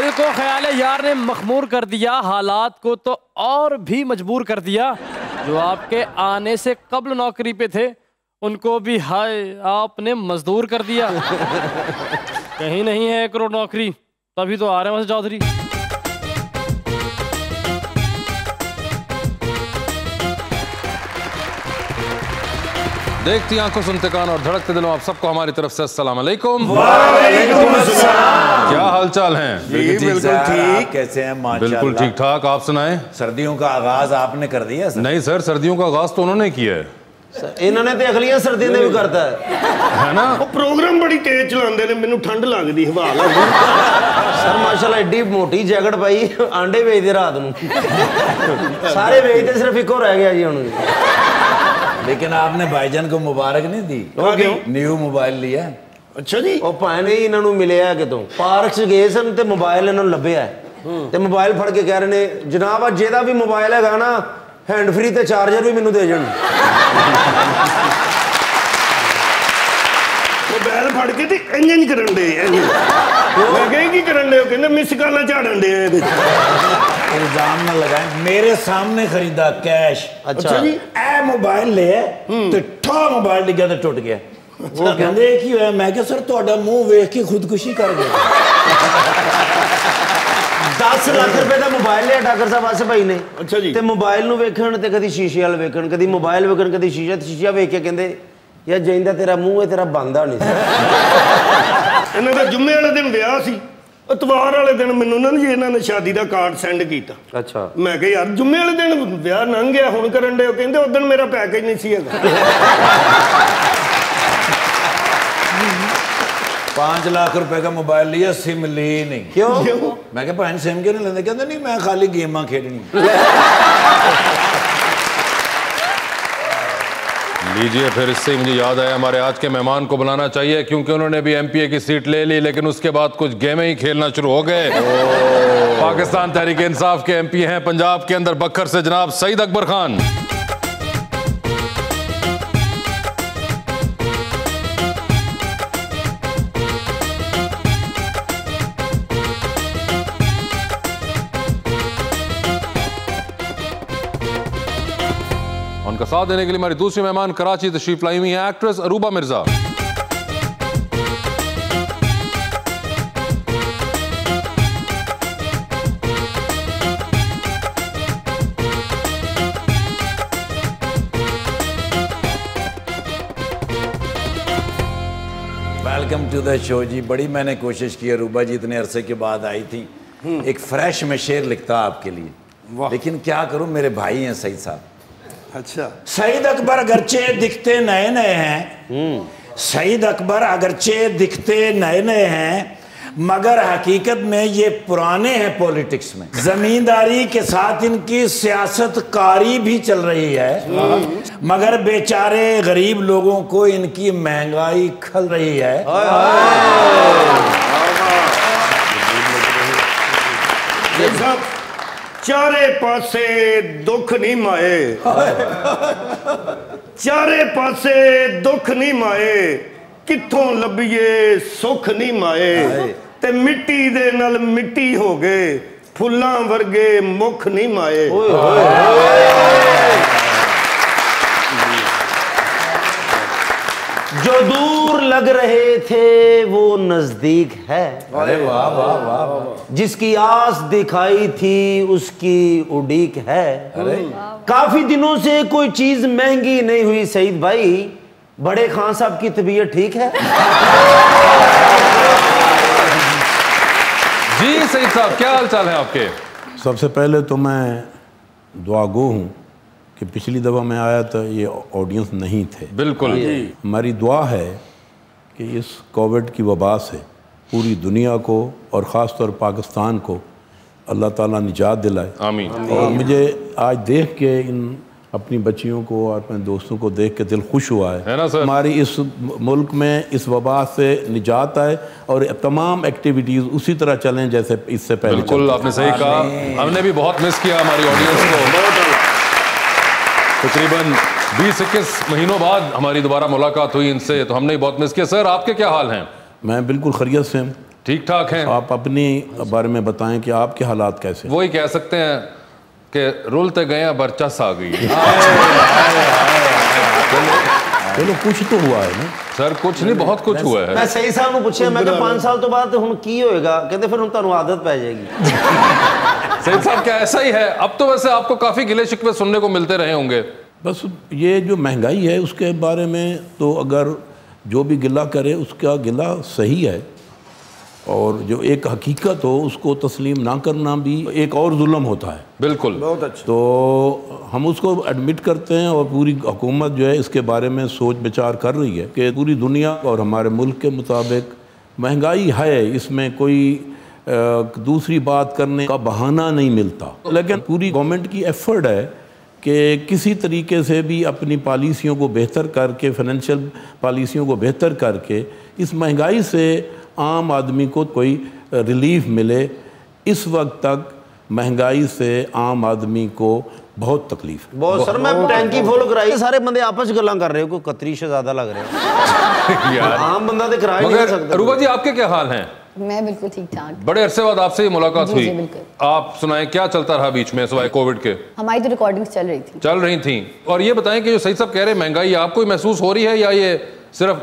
दिल को ख्याल यार ने मखमूर कर दिया, हालात को तो और भी मजबूर कर दिया। जो आपके आने से कब्ल नौकरी पे थे उनको भी हाय आपने मजदूर कर दिया। कहीं नहीं है 1 करोड़ नौकरी, तभी तो आ रहे हैं वैसे चौधरी। देखती आंखों सुनते कान और धड़कते दिलों, आप सबको हमारी तरफ से अस्सलाम वालेकुम। वालेकुम अस्सलाम। क्या हालचाल हैं? बिल्कुल ठीक। कैसे हैं? माशाल्लाह बिल्कुल ठीक ठाक। आप सुनाएं। सर्दियों का आगाज आपने कर दिया सर? नहीं सर, सर्दियों का आगाज तो उन्होंने किया है। इन्होंने तो अगलियां सर्दियों में भी करता है ना? वो प्रोग्राम बड़ी तेज चलाते ने, मैनू ठंड लगती हवा लगदी। सर माशाल्लाह एडी मोटी जैकेट पाई, आंडे बेचते रात नूं सारे बेचते, सिर्फ इको रह गया जी हुण। लेकिन आपने भाईजान को मुबारक नहीं दी। क्यों? न्यू मोबाइल लिया। अच्छा जी। ਉਹ ਭਾਣੇ ਇਹਨਾਂ ਨੂੰ ਮਿਲਿਆ ਕਿਤੋਂ, ਪਾਰਕ 'ਚ ਗਏ ਸਨ ਤੇ ਮੋਬਾਈਲ ਇਹਨਾਂ ਨੂੰ ਲੱਭਿਆ ਤੇ ਮੋਬਾਈਲ ਫੜ ਕੇ ਕਹਿ ਰਹੇ ਨੇ ਜਨਾਬ ਅੱਜ ਜਿਹਦਾ ਵੀ ਮੋਬਾਈਲ ਹੈਗਾ ਨਾ ਹੈਂਡ ਫ੍ਰੀ ਤੇ ਚਾਰਜਰ ਵੀ ਮੈਨੂੰ ਦੇ ਜਾਣ। मोबाइल फड़ के ते इंज करन दे। मैं कहीं की करन दे? कहंदे मिस कॉलां झाड़न दे। इल्जाम ना लगाएं, मेरे सामने खरीदा कैश। अच्छा जी। ए मोबाइल ले ते ठा मोबाइल डिग्गा ते टुट गया। वो कहंदे की होया? मैं कहा सर ਤੁਹਾਡਾ ਮੂੰਹ ਵੇਖ ਕੇ ਖੁਦਕੁਸ਼ੀ ਕਰ ਗਿਆ। 10 ਲੱਖ ਰੁਪਏ ਦਾ ਮੋਬਾਈਲ ਲਿਆ ਡਾਕਟਰ ਸਾਹਿਬ ਆਸੇ ਭਾਈ ਨੇ। ਅੱਛਾ ਜੀ। ਤੇ ਮੋਬਾਈਲ ਨੂੰ ਵੇਖਣ ਤੇ ਕਦੀ ਸ਼ੀਸ਼ੇ ਵਾਲ ਵੇਖਣ, ਕਦੀ ਮੋਬਾਈਲ ਵੇਖਣ, ਕਦੀ ਸ਼ੀਸ਼ਾ ਵੇਖ ਕੇ ਕਹਿੰਦੇ ਯਾਰ ਜਿੰਦਾ ਤੇਰਾ ਮੂੰਹ ਹੈ ਤੇਰਾ ਬੰਦਾ ਨਹੀਂ ਸੀ। ਇਹਨਾਂ ਦਾ ਜੁਮੇ ਵਾਲੇ ਦਿਨ ਵਿਆਹ ਸੀ, ਇਤਵਾਰ ਵਾਲੇ ਦਿਨ ਮੈਨੂੰ ਨਾ ਜੀ ਇਹਨਾਂ ਨੇ ਸ਼ਾਦੀ ਦਾ ਕਾਰਡ ਸੈਂਡ ਕੀਤਾ। ਅੱਛਾ ਮੈਂ ਕਿਹਾ ਯਾਰ ਜੁਮੇ ਵਾਲੇ ਦਿਨ ਵਿਆਹ ਲੰਘ ਗਿਆ, ਹੁਣ ਕਰਨ ਦੇ। ਕਹਿੰਦੇ ਉਦੋਂ ਮੇਰਾ ਪੈਕੇਜ ਨਹੀਂ ਸੀ ਹੈਗਾ। 5 लाख रुपए का मोबाइल लिया, सिम ली नहीं। क्यों? मैं क्या भैन सिम क्यों नहीं लेते? कहते नहीं मैं खाली गेमां खेलनी। लीजिए, फिर इससे मुझे याद आया हमारे आज के मेहमान को बुलाना चाहिए, क्योंकि उन्होंने भी एमपीए की सीट ले ली, लेकिन उसके बाद कुछ गेमें ही खेलना शुरू हो गए। पाकिस्तान तहरीक इंसाफ के एमपी हैं पंजाब के अंदर बखर से जनाब सईद अकबर खान। उनका साथ देने के लिए हमारी दूसरी मेहमान कराची तशरीफ लाई हुई है actress Aruba Mirza. Welcome to the show जी। बड़ी मैंने कोशिश की, अरूबा जी इतने अरसे के बाद आई थी, एक फ्रेश में शेर लिखता आपके लिए, लेकिन क्या करूं, मेरे भाई हैं सईद साहब। अच्छा। सईद अकबर अगरचे दिखते नए नए हैं, सईद अकबर अगरचे दिखते नए नए हैं, मगर हकीकत में ये पुराने हैं पॉलिटिक्स में। जमींदारी के साथ इनकी सियासतकारी भी चल रही है, मगर बेचारे गरीब लोगों को इनकी महंगाई खल रही है। चारे पासे दुख नहीं माए, चारे पासे दुख नहीं माए, कित्थों लभीए सुख नहीं माए, ते मिट्टी दे नाल मिट्टी हो गए, फुल्लां वर्गे मुख नहीं माए। जो दूर लग रहे थे वो नजदीक है। अरे वाह वाह वाह। जिसकी आस दिखाई थी उसकी उड़ीक है। अरे काफी दिनों से कोई चीज महंगी नहीं हुई सईद भाई, बड़े खान साहब की तबीयत ठीक है? जी सईद साहब, क्या हाल चाल है आपके? सबसे पहले तो मैं दुआगो हूँ कि पिछली दफ़ा मैं आया था ये ऑडियंस नहीं थे। बिल्कुल। हमारी दुआ है कि इस कोविड की वबा से पूरी दुनिया को और ख़ास तौर पाकिस्तान को अल्लाह ताला निजात दिलाए। आमीन। और मुझे आज देख के इन अपनी बच्चियों को और अपने दोस्तों को देख के दिल खुश हुआ है ना सर? हमारी इस मुल्क में इस वबा से निजात आए और तमाम एक्टिविटीज़ उसी तरह चलें जैसे इससे पहले। बिल्कुल, आपने सही कहा। हमने भी बहुत मिस किया हमारी ऑडियंस को। तकरीबन 20-21 महीनों बाद हमारी दोबारा मुलाकात हुई इनसे, तो हमने बहुत मिस किया। सर आपके क्या हाल हैं? मैं बिल्कुल खैरियत से हूँ ठीक ठाक हैं। आप अपनी बारे में बताएं कि आपके हालात कैसे हैं? वही कह सकते हैं कि रुलते गए बरचस आ गई। चलो कुछ तो हुआ है ना सर, कुछ नहीं बहुत कुछ हुआ है। मैं सही साहब ਨੂੰ ਪੁੱਛਿਆ मैं 5 साल तो बाद ਹੁਣ ਕੀ ਹੋਏਗਾ, ਕਹਿੰਦੇ ਫਿਰ ਹੁਣ ਤੁਹਾਨੂੰ आदत पै जाएगी। सईद साहब क्या ऐसा ही है? अब तो वैसे आपको काफी गिले शिकवे सुनने को मिलते रहे होंगे। बस ये जो महंगाई है उसके बारे में तो अगर जो भी गिला करे उसका गिला सही है, और जो एक हकीकत हो उसको तस्लीम ना करना भी एक और जुल्म होता है। बिल्कुल, बहुत अच्छा। तो हम उसको एडमिट करते हैं और पूरी हुकूमत जो है इसके बारे में सोच विचार कर रही है कि पूरी दुनिया और हमारे मुल्क के मुताबिक महंगाई है, इसमें कोई दूसरी बात करने का बहाना नहीं मिलता। लेकिन पूरी गवर्नमेंट की एफर्ट है कि किसी तरीके से भी अपनी पॉलिसियों को बेहतर करके, फाइनेंशियल पॉलिसियों को बेहतर करके इस महंगाई से आम आदमी को कोई रिलीफ मिले। इस वक्त तक महंगाई से आम आदमी को बहुत तकलीफ है। बहुत सर, मैं टैंकी फुल कराई, सारे बंदे आपस में गल्लां कर रहे हो, कोई कतरी शहजादा लग रहे हो यार। आम बंदा तो करा ही नहीं सकता। मगर रूबा जी आपके क्या हाल हैं? मैं बिल्कुल ठीक ठाक। बड़े अरसे बाद आपसे मुलाकात जी, हुई। जी, बिल्कुल। आप सुनाएं क्या चलता रहा बीच में सिवाय कोविड के? हमारी तो रिकॉर्डिंग्स चल रही थी। और ये बताएं कि जो सईद साहब कह रहे हैं महंगाई आपको ही महसूस हो रही है या ये सिर्फ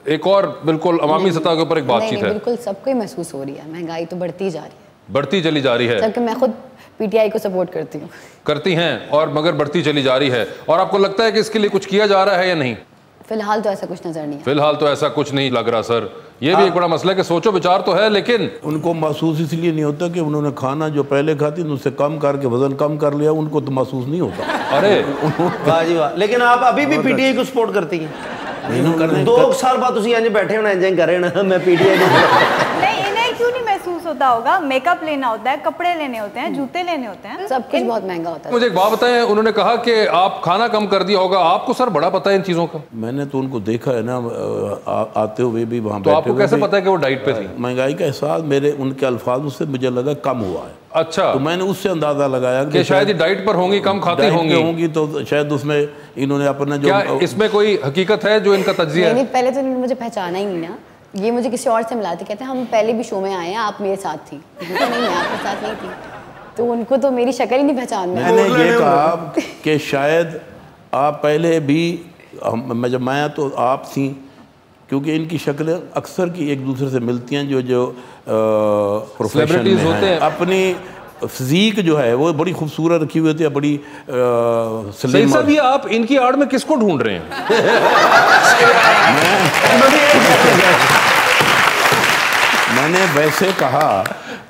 एक और बिल्कुल अवामी सतह के ऊपर एक बातचीत है? बिल्कुल सबको ही महसूस हो रही है, महंगाई तो बढ़ती जा रही है, बढ़ती चली जा रही है। जबकि मैं खुद पीटीआई को सपोर्ट करती हूँ। करती हैं, और मगर बढ़ती चली जा रही है। और आपको लगता है कि इसके लिए कुछ किया जा रहा है या नहीं? फिलहाल तो ऐसा कुछ नजर नहीं है। फिलहाल तो ऐसा कुछ नहीं लग रहा सर। ये भी एक बड़ा मसला है कि सोचो विचार तो है, लेकिन उनको महसूस इसलिए नहीं होता कि उन्होंने खाना जो पहले खाती थी उससे कम करके वजन कम कर लिया, उनको तो महसूस नहीं होता। अरे वाह जी वाह। लेकिन आप अभी भी पीटीआई को सपोर्ट करती हैं? 2 साल बाद ਤੁਸੀਂ ਇੰਜ बैठे होना इंज कर रहे ना, मैं पीटीआई नहीं, इन्हें क्यों नहीं महसूस होता होगा? मेकअप लेना होता है, कपड़े लेने होते हैं, जूते लेने होते हैं, सब कुछ बहुत महंगा होता है। मुझे एक बात बताएं, उन्होंने कहा कि आप खाना कम कर दिया होगा, आपको सर बड़ा पता है इन चीजों का? मैंने तो उनको देखा है ना आते हुए भी वहाँ तो आपको कैसे पता है कि वो डाइट पे थी? महंगाई का एहसास मेरे उनके अल्फाज से मुझे लगा कम हुआ है। अच्छा, तो मैंने उससे अंदाजा लगाया कि शायद डाइट पर होंगी, कम खाती होंगी तो शायद उसमें इन्होंने अपना जो क्या इसमें कोई हकीकत है जो इनका तज्जिया है? पहले तो इन्होंने मुझे पहचाना ही नहीं ना, ये मुझे किसी और से मिलाते, कहते हम पहले भी शो में आए हैं, आप मेरे साथ थी। नहीं, मैं आपके साथ नहीं थी, तो उनको तो मेरी शक्ल ही नहीं पहचान में। मैंने ये कहा कि शायद आप पहले भी जब मैं आया तो आप थी, क्योंकि इनकी शक्लें अक्सर की एक दूसरे से मिलती हैं। जो प्रोफेशन में होते हैं, अपनी फिजीक जो है वो बड़ी खूबसूरत रखी हुई होती है, बड़ी सही सब। ये आप इनकी आड़ में किसको ढूंढ रहे हैं? मैंने वैसे कहा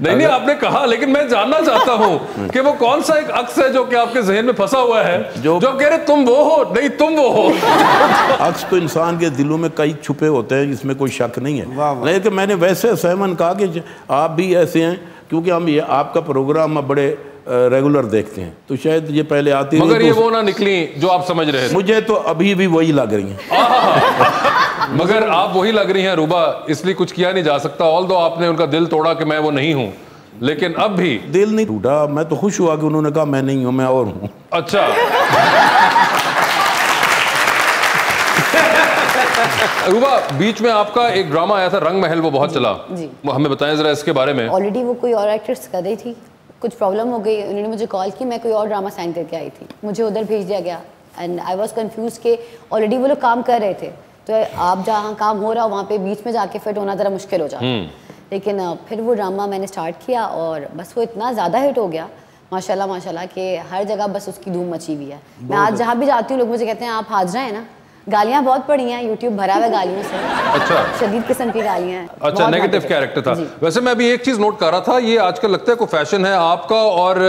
नहीं, आपने कहा, लेकिन मैं जानना चाहता हूं कि वो कौन सा एक अक्स है जो कि आपके जहन में फंसा हुआ है, जो कह रहे तुम वो हो, नहीं तुम वो हो। अक्स तो इंसान के दिलों में कई छुपे होते हैं, इसमें कोई शक नहीं है। लेकिन मैंने वैसे सहमन कहा कि आप भी ऐसे हैं, क्योंकि हम ये आपका प्रोग्राम अब बड़े रेगुलर देखते हैं, तो शायद ये पहले आती, मगर ये वो ना निकली जो आप समझ रहे थे। मुझे तो अभी भी वही लग रही हैं। मगर आप वही लग रही हैं रूबा, इसलिए कुछ किया नहीं जा सकता। ऑल्दो आपने उनका दिल तोड़ा कि मैं वो नहीं हूं, लेकिन अब भी दिल नहीं टूटा। मैं तो खुश हुआ कि उन्होंने कहा मैं नहीं हूं, मैं और हूं। अच्छा। रूबा, बीच में आपका एक ड्रामा आया था रंग महल, वो बहुत चला, वो हमें बताएं जरा इसके बारे में। ऑलरेडी वो कोई और एक्ट्रेस कर रही थी, कुछ प्रॉब्लम हो गई, उन्होंने मुझे कॉल की, मैं कोई और ड्रामा साइन करके आई थी, मुझे उधर भेज दिया गया। एंड आई वाज कंफ्यूज कि ऑलरेडी वो लोग काम कर रहे थे, तो आप जहाँ काम हो रहा हो वहाँ पे बीच में जाके फिट होना ज़रा मुश्किल हो जाता। लेकिन फिर वो ड्रामा मैंने स्टार्ट किया और बस वो इतना ज़्यादा हिट हो गया माशाल्लाह माशाल्लाह कि हर जगह बस उसकी धूम मची हुई है। मैं आज जहाँ भी जाती हूँ लोग मुझे कहते हैं आप हाजिरा हैं ना। गालियाँ बहुत पड़ी हैं, यूट्यूब भरा हुआ गालियों से। अच्छा, शदीद किस्म की गालियाँ हैं। अच्छा, नेगेटिव कैरेक्टर था। वैसे मैं अभी एक चीज नोट कर रहा था, ये आजकल लगता है कोई फैशन है आपका, और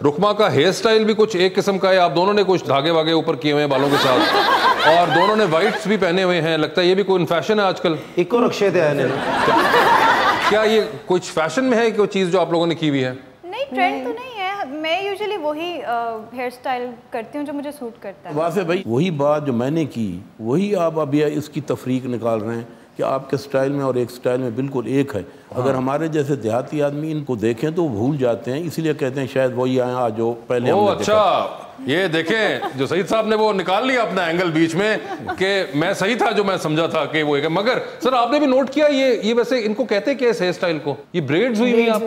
रुकमा का हेयर स्टाइल भी कुछ एक किस्म का है। आप दोनों ने कुछ धागे वागे ऊपर किए हुए हैं बालों के साथ, और दोनों ने व्हाइट्स भी पहने हुए हैं, लगता है ये भी कोई फैशन है आजकल। इको रक्षे थे आने। क्या ये कुछ फैशन में है कोई चीज जो आप लोगों ने की हुई है? नहीं, ट्रेंड तो नहीं है। मैं यूजुअली वही हेयर स्टाइल करती हूँ जो मुझे सूट करता है। वासे भाई, वही बात जो मैंने की वही आप अभी इसकी तफरीक निकाल रहे हैं कि आपके स्टाइल में और एक स्टाइल में बिल्कुल एक है। अगर हमारे जैसे देहाती आदमी इनको देखें तो वो भूल जाते हैं, इसीलिए कहते हैं शायद वही आए आज जो पहले हमने अच्छा देखा। ये देखें जो सईद साहब ने वो निकाल लिया अपना एंगल बीच में कि मैं सही था जो मैं समझा था कि वो एक है। मगर सर आपने भी नोट किया ये वैसे इनको कहते क्या हेयर स्टाइल को? ये ब्रेड्स हुई हुई आप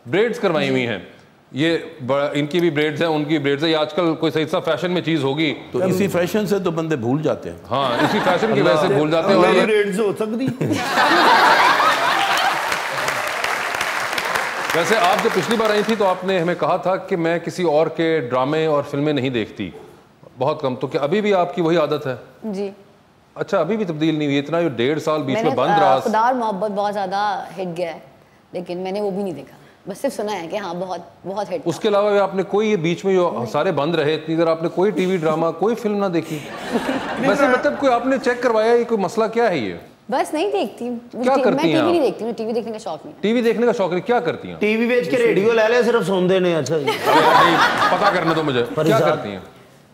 ब्रेड्स करवाई हुई हैं, ये इनकी भी ब्रेड्स हैं उनकी ब्रेड्स है। ये आजकल कोई सही सा फैशन में चीज होगी तो इसी फैशन से तो बंदे भूल जाते हैं। हाँ इसी फैशन की वजह से भूल जाते हैं। और ये ब्रेड्स हो सकती वैसे आप जब पिछली बार आई थी तो आपने हमें कहा था कि मैं किसी और के ड्रामे और फिल्में नहीं देखती, बहुत कम। तो क्या अभी भी आपकी वही आदत है? जी। अच्छा अभी भी तब्दील नहीं हुई? इतना जो 1.5 साल बीच में बंद रहा। खुदा और मोहब्बत बहुत ज्यादा हिट गया है, लेकिन मैंने वो भी नहीं देखा, बस सिर्फ सुना है कि हाँ बहुत बहुत हिट। उसके अलावा आपने कोई ये बीच में जो सारे बंद रहे इतनी देर आपने कोई टीवी ड्रामा कोई फिल्म ना देखी? वैसे मतलब कोई आपने चेक करवाया ये कोई मसला क्या है? ये बस नहीं देखती। क्या करती हैं? मैं टीवी नहीं देखती, मुझे टीवी देखने का शौक नहीं। टीवी देखने का शौक नहीं, क्या करती हैं? टीवी बेच के रेडियो ले ले, सिर्फ सुन देने। अच्छा जी पता करने दो मुझे, क्या करती हैं?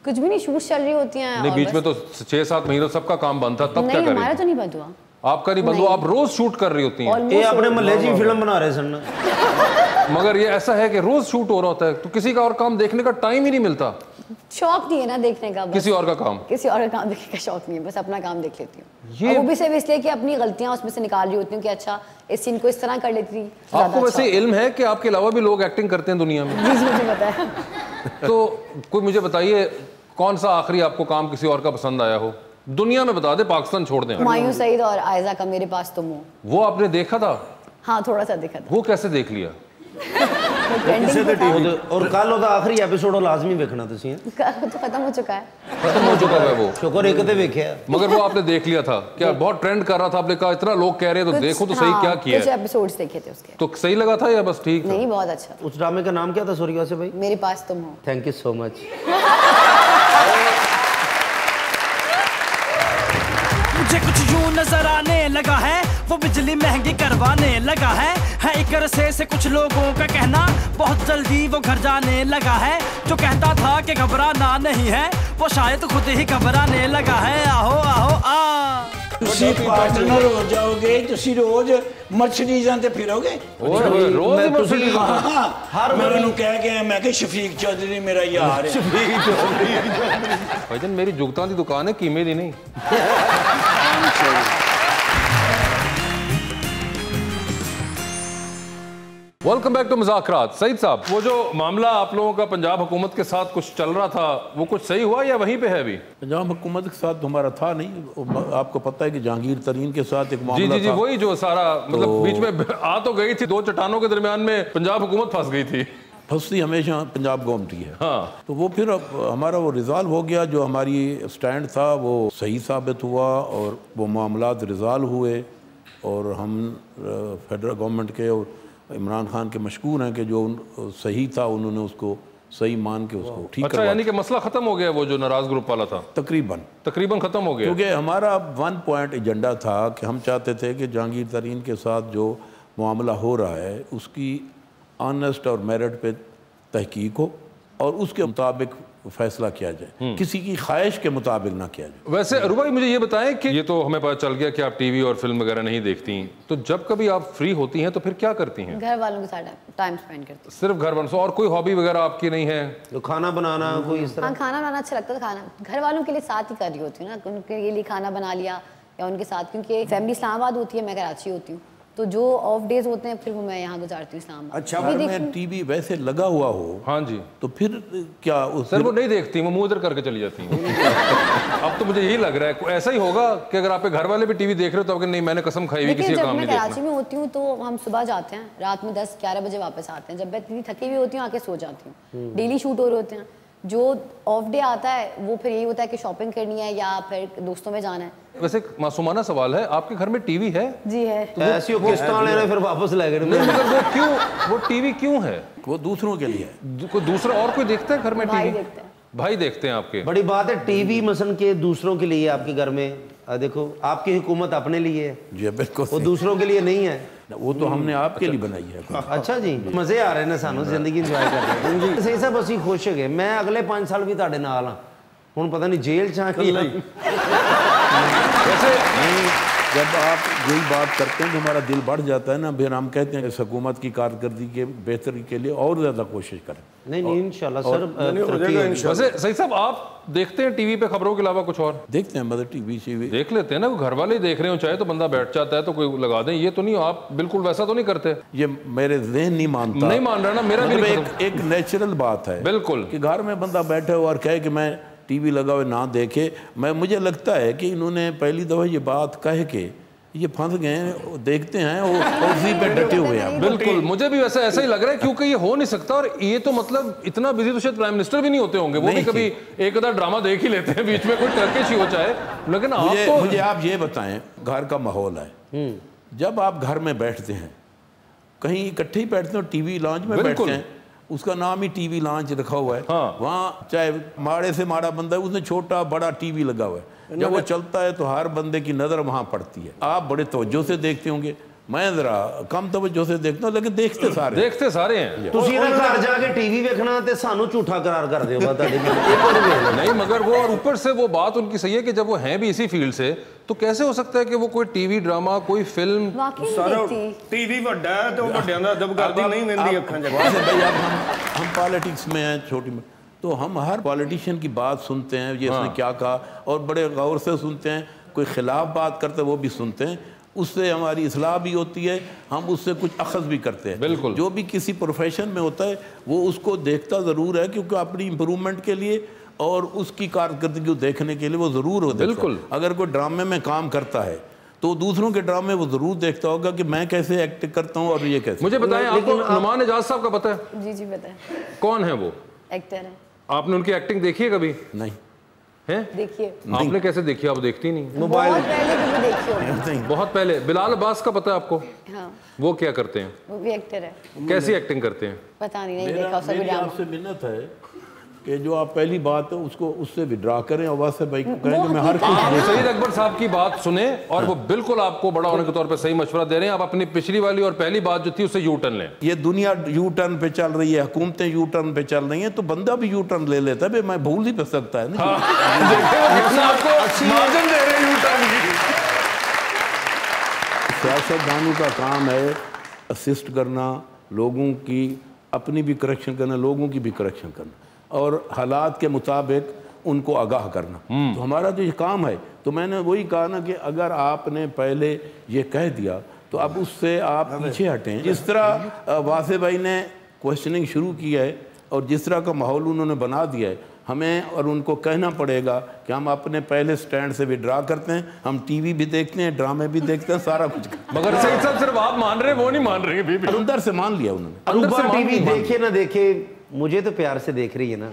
कुछ भी नहीं, शूट्स चल रही होती हैं। नहीं बीच में तो 6-7 महीनों सबका काम बंद था, तब क्या कर रही? हमारा तो नहीं बंद हुआ। आपका नहीं बंद हुआ? आप रोज शूट कर रही होती हैं। ये अपने महल्ले की फिल्म बना रहे सन। मगर ये ऐसा है कि रोज शूट हो रहा होता है तो किसी का और काम देखने का टाइम ही नहीं मिलता। शौक नहीं है ना देखने का, किसी और का काम देखने का शौक नहीं है, बस अपना काम देख लेती हूँ। वो भी सिर्फ इसलिए कि अपनी गलतियां उसमें से निकाल रही होती हूँ कि अच्छा इस सीन को इस तरह कर लेती थी। आपको वैसे इल्म है कि आपके अलावा भी लोग एक्टिंग करते हैं दुनिया में? जी मुझे पता है। तो कोई मुझे बताइए कौन सा आखिरी आपको काम किसी और का पसंद आया हो दुनिया में? बता दे, पाकिस्तान छोड़ दें। हुमायूं सईद और आयजा का मेरे पास तुम हो। वो आपने देखा था? हाँ थोड़ा सा देखा था। वो कैसे देख लिया? और कल ਉਹਦਾ आखिरी एपिसोड लाजमी देखना तुसी हैं। तो खत्म हो चुका है। खत्म हो चुका है वो। शुक्र एक ते देखिया। मगर वो आपने देख लिया था क्या? बहुत ट्रेंड कर रहा था, आपने कहा इतना लोग कह रहे हैं तो देखो तो सही क्या किया है। कुछ एपिसोड्स देखे थे उसके। तो सही लगा था या बस ठीक था? नहीं बहुत अच्छा। उस ड्रामे का नाम क्या था सॉरी वैसे भाई? मेरे पास तुम हो। Thank you so much. मुझे कुछ यूं नजर आने लगा है, वो बिजली महंगी करवाने लगा है एक अरसे से कुछ लोगों का कहना, बहुत जल्दी वो घर जाने लगा है। जो कहता था कि घबराना नहीं है, वो शायद खुद ही घबराने लगा है। आहो आहो आ ਤੁਸੀਂ ਪਾਰਟਨਰ ਹੋ ਜਾਓਗੇ, ਤੁਸੀਂ ਰੋਜ਼ ਮਰਸੀਡੀਜ਼ਾਂ ਤੇ ਫਿਰੋਗੇ? ਰੋਜ਼ ਮਰਸੀਡੀਜ਼? ਹਰ ਮੈਂ ਉਹਨੂੰ ਕਹਿ ਕੇ ਮੈਂ ਕਿ ਸ਼ਫੀਕ ਚੌਧਰੀ ਮੇਰਾ ਯਾਰ ਹੈ। ਸ਼ਫੀਕ ਚੌਧਰੀ भाईजान मेरी जुगतां दी दुकान है, कीमे दी नहीं। वेलकम बैक टू मुज़ाकरात। सईद साहब, वो जो मामला आप लोगों का पंजाब हुकूमत के साथ कुछ चल रहा था वो कुछ सही हुआ या वहीं पे है अभी? पंजाब हुकूमत के साथ हमारा था नहीं। आपको पता है कि जहांगीर तरीन के साथ एक मामला जी वही जो सारा मतलब बीच में आ तो गई थी, दो चट्टानों के दरमियान में पंजाब हुकूमत फंस गई थी। फंसती हमेशा पंजाब गवर्नमेंट है। हाँ। तो वो फिर हमारा वो रिजॉल्व हो गया, जो हमारी स्टैंड था वो सही साबित हुआ और वो मामलात रिजॉल्व हुए। और हम फेडरल गवर्नमेंट के और इमरान खान के मशकूर हैं कि जो सही था उन्होंने उसको सही मान के उसको ठीक अच्छा, यानी कि मसला खत्म हो गया वो जो नाराज ग्रुप वाला था? तकरीबन खत्म हो गया, क्योंकि हमारा 1 पॉइंट एजेंडा था कि हम चाहते थे कि जहांगीर तरीन के साथ जो मामला हो रहा है उसकी ऑनेस्ट और मेरिट पे तहकीक हो और उसके मुताबिक फैसला किया जाए, किसी की ख्वाहिश के मुताबिक ना किया जाए। वैसे अरूबा भाई मुझे ये बताएं कि ये तो हमें पता चल गया कि आप टीवी और फिल्म वगैरह नहीं देखती, तो जब कभी आप फ्री होती हैं तो फिर क्या करती हैं? घर वालों के साथ टाइम स्पेंड करती हूँ। सिर्फ घर वालों से? और कोई हॉबी वगैरह आपकी नहीं है? तो खाना बनाना कोई इस तरह? हाँ खाना बनाना अच्छा लगता है। खाना घर वालों के लिए साथ ही कर रही होती हूँ ना, उनके लिए खाना बना लिया या उनके साथ, क्योंकि फैमिली इस्लामाबाद होती है, मैं कराची होती हूँ, तो जो ऑफ डेज होते हैं फिर वो मैं यहाँ गुजारती हूँ इस्लामाबाद। अच्छा, अगर मैं टीवी वैसे लगा हुआ हो हाँ जी तो फिर क्या सर वो नहीं देखती, वो मुंह इधर करके चली जाती हैं। अब तो मुझे यही लग रहा है ऐसा ही होगा कि अगर आपके घर वाले भी टीवी देख रहे हो तो नहीं मैंने कसम खाई हुई किसी काम नहीं देखना। कराची में होती हूँ तो हम सुबह जाते हैं, रात में 10-11 बजे वापस आते हैं। जब मैं इतनी थकी हुई होती हूँ आके सो जाती हूँ। डेली शूट हो रहे होते हैं। जो ऑफ डे आता है वो फिर यही होता है कि शॉपिंग करनी है या फिर दोस्तों में जाना है। वैसे मासूमाना सवाल है, आपके घर में टीवी है? जी है। तो ऐसी लेना फिर वापस ले गए? मगर वो टीवी क्यों है? वो दूसरों के लिए है। कोई दूसरा और कोई देखता है घर में टीवी? भाई देखते हैं आपके? बड़ी बात है, टीवी मसन के दूसरों के लिए आपके घर में। देखो आपकी हुकूमत अपने लिए है जी, बिल्कुल, वो दूसरों के लिए नहीं है। वो तो हमने आपके लिए बनाई है। अच्छा जी, मजे आ रहे हैं सानू, जिंदगी इंजॉय कर रहे हैं। सही साहब ਅਸੀਂ खुश है, मैं अगले 5 साल भी ਤੁਹਾਡੇ ਨਾਲ ਹਾਂ। ਹੁਣ पता नहीं जेल ਚ ਆ ਕੇ वैसे जब आप यही बात करते हैं तो हमारा दिल बढ़ जाता है ना, फिर हम कहते हैं इस हुकूमत की कारकर्दगी के बेहतरी के लिए और ज़्यादा कोशिश करें। नहीं इंशाल्लाह सर। वैसे सही साहब, आप देखते हैं टीवी पे खबरों के अलावा कुछ और? देखते हैं, मतलब टीवी देख लेते हैं ना, घर वाले देख रहे हो चाहे तो बंदा बैठ जाता है तो कोई लगा दें, ये तो नहीं, आप बिल्कुल वैसा तो नहीं करते? ये मेरे ज़हन नहीं मानता, नहीं मान रहा ना, मेरा भी एक नेचुरल बात है बिल्कुल कि घर में बंदा बैठे हो और कहे कि मैं टीवी लगा हुए ना देखे। मुझे लगता है कि इन्होंने पहली दफ़ा ये बात कह के ये फंस गए, देखते हैं वो उसी पे डटे हुए हैं। बिल्कुल, मुझे भी वैसा ऐसा ही लग रहा है, क्योंकि ये हो नहीं सकता। और ये तो मतलब इतना बिजी तो शायद प्राइम मिनिस्टर भी नहीं होते होंगे, वो भी कभी एक आधा ड्रामा देख ही लेते हैं बीच में, कोई टर्किश ही हो चाहे। लेकिन मुझे आप ये बताएं, घर का माहौल है, जब आप घर में बैठते हैं, कहीं इकट्ठे ही बैठते हैं, टीवी लॉन्च में बैठते हैं, उसका नाम ही टीवी लॉन्च रखा हुआ है। हाँ। वहाँ चाहे माड़े से माड़ा बंदा है, उसने छोटा बड़ा टीवी लगा हुआ है, जब वो चलता है तो हर बंदे की नज़र वहाँ पड़ती है। आप बड़े तवज्जो से देखते होंगे, मैं जरा कम तवज्जो से देखता हूँ, लेकिन देखते सारे हैं। तुसी ना घर जाके टीवी देखना ते सानू झूठा करार कर दियो बात नहीं, मगर वो और ऊपर से वो बात उनकी सही है कि जब वो हैं भी इसी फील्ड से, तो कैसे हो सकता है कि वो कोई टीवी ड्रामा, कोई फिल्म, टीवी वड्डा है तो वड्डियां दा अदब करदी नहीं वेंदी अखां जग। भाई हम पॉलिटिक्स में हैं, छोटी में, तो हम हर पॉलिटिशियन की बात सुनते हैं, ये इसने क्या कहा, और बड़े गौर से सुनते हैं। कोई खिलाफ बात करते हैं वो भी सुनते हैं, उससे हमारी इस्लाह भी होती है, हम उससे कुछ अखज़ भी करते हैं। बिल्कुल, जो भी किसी प्रोफेशन में होता है वो उसको देखता ज़रूर है, क्योंकि अपनी इम्प्रूवमेंट के लिए और उसकी कारकर्दगी को देखने के लिए वो ज़रूर होता है। बिल्कुल, अगर कोई ड्रामे में काम करता है तो दूसरों के ड्रामे वो ज़रूर देखता होगा कि मैं कैसे एक्ट करता हूँ और ये कैसे। मुझे बताएं, आपको नुमान एजाज साहब का पता है? जी जी पता है। कौन है वो? एक्टर है। आपने उनकी एक्टिंग देखी है कभी? नहीं। है? देखिए। आपने कैसे देखी? आप देखती नहीं? मोबाइल पहले कभी देखी हो? बहुत पहले। बिलाल अब्बास का पता है आपको? हाँ। वो क्या करते हैं? वो भी एक्टर है। कैसी एक्टिंग करते हैं? पता नहीं देखा उसका ड्रामा। आपसे मिन्नत है कि जो आप पहली बात है उसको उससे विड्रा करें और वासे भाई को कहें कि मैं हर सईद अकबर साहब की बात सुने, और वो बिल्कुल आपको बड़ा होने के तौर पे सही मशवरा दे रहे हैं। आप अपनी पिछली वाली और पहली बात जो थी उससे यू टर्न लें। ये दुनिया यू टर्न पे चल रही है, हुकूमतें यू टर्न पे चल रही हैं, तो बंदा भी यू टर्न ले लेता है। मैं भूल ही पे सकता है ना। सियासतदानों का काम है असिस्ट करना, लोगों की अपनी भी करेक्शन करना, लोगों की भी करेक्शन करना, और हालात के मुताबिक उनको आगाह करना। तो हमारा जो ये काम है, तो मैंने वही कहा ना कि अगर आपने पहले ये कह दिया तो अब उससे आप पीछे हटें। जिस तरह वासे भाई ने क्वेश्चनिंग शुरू की है और जिस तरह का माहौल उन्होंने बना दिया है, हमें और उनको कहना पड़ेगा कि हम अपने पहले स्टैंड से विड्रा करते हैं। हम टीवी भी देखते हैं, ड्रामे भी देखते हैं, सारा कुछ। मगर सईद साहब सिर्फ आप मान रहे हैं, वो नहीं मान रहे हैं। भी अंदर से मान लिया उन्होंने। अंदर से टीवी देखे ना देखे, मुझे तो प्यार से देख रही है ना।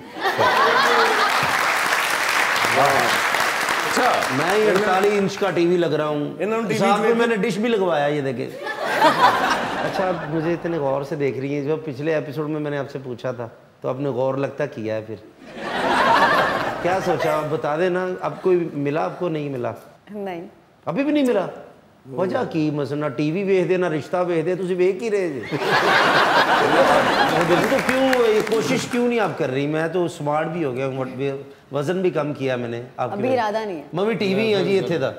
अच्छा, मैं 48 इंच का टीवी लग रहा हूँ, साथ में मैंने डिश भी लगवाया, ये देखे। अच्छा, मुझे इतने गौर से देख रही है। जो पिछले एपिसोड में मैंने आपसे पूछा था तो आपने गौर लगता किया है, फिर क्या सोचा आप बता देना। अब कोई मिला आपको? नहीं मिला? नहीं, अभी भी नहीं मिला। वजह की मसला टीवी वेख दे ना रिश्ता वेख दे, तुझे वेख ही रहे जी। तो क्यों ये कोशिश क्यों नहीं आप कर रही? मैं तो स्मार्ट भी हो गया, वजन भी कम किया मैंने। अभी इरादा नहीं है। मम्मी टीवी है जी इत्थे दा।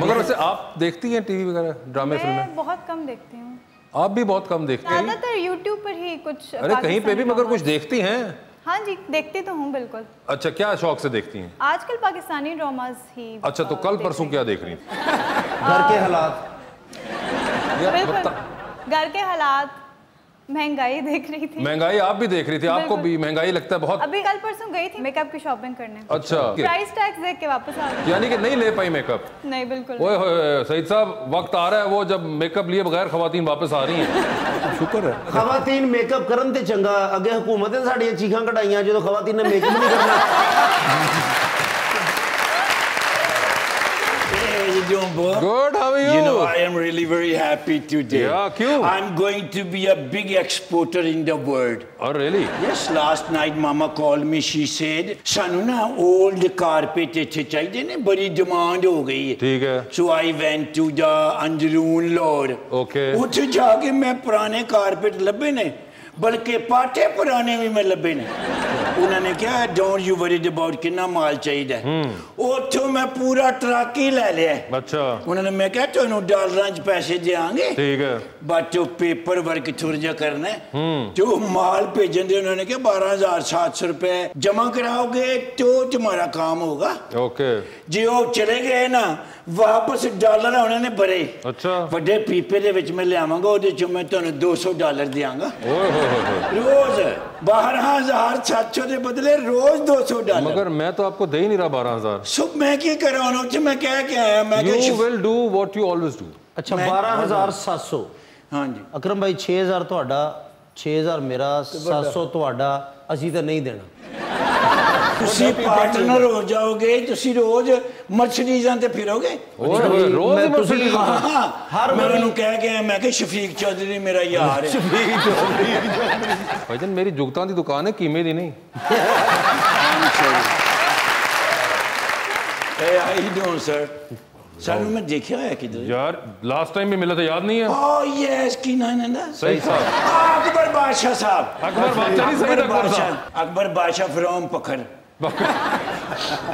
मगर वैसे आप देखती हैं टीवी वगैरह, ड्रामे फिल्में? मैं बहुत कम देखती हूँ। आप भी बहुत कम देखती हैं? ज्यादातर यूट्यूब पर ही कुछ। अरे कहीं पे भी मगर कुछ देखती हैं? हाँ जी, देखती तो हूँ बिल्कुल। अच्छा, क्या शौक से देखती हैं? आजकल पाकिस्तानी ड्रामास ही। अच्छा, तो कल परसों क्या देख रही थी? घर के हालात। बिल्कुल, घर के हालात, महंगाई देख रही थी। महंगाई आप भी देख रही थी? आपको भी महंगाई लगता है बहुत? अभी कल परसों गई थी मेकअप की शॉपिंग करने। अच्छा, प्राइस टैग्स देख के वापस आ गई। यानी कि नहीं ले पाई मेकअप? नहीं, बिल्कुल। ओए होए सईद साहब, वक्त आ रहा है वो जब मेकअप लिए बगैर खवातीन वापस आ रही हैं। शुक्र है खवातीन मेकअप करन ते चंगा। अगे हुकूमत ने साड़ियां चीखां कढ़ाइयां जो खवातीन ने मेकअप नहीं करना। Good, how are you? You know, I am really very happy today. Yeah, क्यों? I'm going to be a big exporter in the world. Oh, really? Yes, last night Mama called me. She said, "Sanu na old carpet इत्थे चाहिए ने, बड़ी demand हो गई है." ठीक है। So I went to the Andaroon Lord. Okay. उठे जाके मैं पुराने कारपेट लभे ने, बल्कि पाटे पुराने भी मैं लभे ने। उन्होंने क्या डोंट यू वरीड अबाउट कितना माल चाहिए उतो मैं पूरा ट्रक ही ले लिया। अच्छा उन्होंने मैं क्या तुहानू डॉलरां च पैसे देंगे ठीक है बट जो पेपर वर्क थोड़ा जा करना है जो माल भेजन दे उन्होंने क्या 12,700 रुपए जमा कराओगे तो तुम्हारा काम होगा। ओके जे वो चले गए ना वापस डॉलर उन्होंने भरे अच्छा बड़े पीपे दे विच मैं लियावांगा ओदे चो मैं तुहानू $200 देंगा रोज 12,700 के बदले रोज $200। मगर मैं तो आपको दे ही नहीं रहा 12,000। सो मैं क्या करा उन्होंने मैं कह के आया मैं You will do what you always do। अच्छा 12,700 हाँ जी अकरम भाई 6,000 ਤੁਹਾਡਾ 6,000 ਮੇਰਾ 700 ਤੁਹਾਡਾ ਅਸੀਂ ਤਾਂ ਨਹੀਂ ਦੇਣਾ। ਤੁਸੀਂ ਪਾਰਟਨਰ ਹੋ ਜਾਓਗੇ ਤੁਸੀਂ ਰੋਜ਼ ਮਰਸੀਡੀਜ਼ਾਂ ਤੇ ਫਿਰੋਗੇ रोज ਤੁਸੀਂ ਹਰ ਮੈਂ ਉਹਨੂੰ ਕਹਿ ਕੇ ਆਇਆ, ਮੈਂ ਕਿ ਸ਼ਫੀਕ ਚੌਧਰੀ ਮੇਰਾ ਯਾਰ ਹੈ। भाईजान मेरी जुगतां दी दुकान है कीमे दी नहीं। Hey, how you doing, sir? Sir मैं देखा है किधर यार लास्ट टाइम भी मिला था याद नहीं है। Oh yes, की नाम है सही साहब अकबर बादशाह साहब। अकबर बादशाह नहीं सईद अकबर साहब। अकबर बादशाह फ्रॉम पखर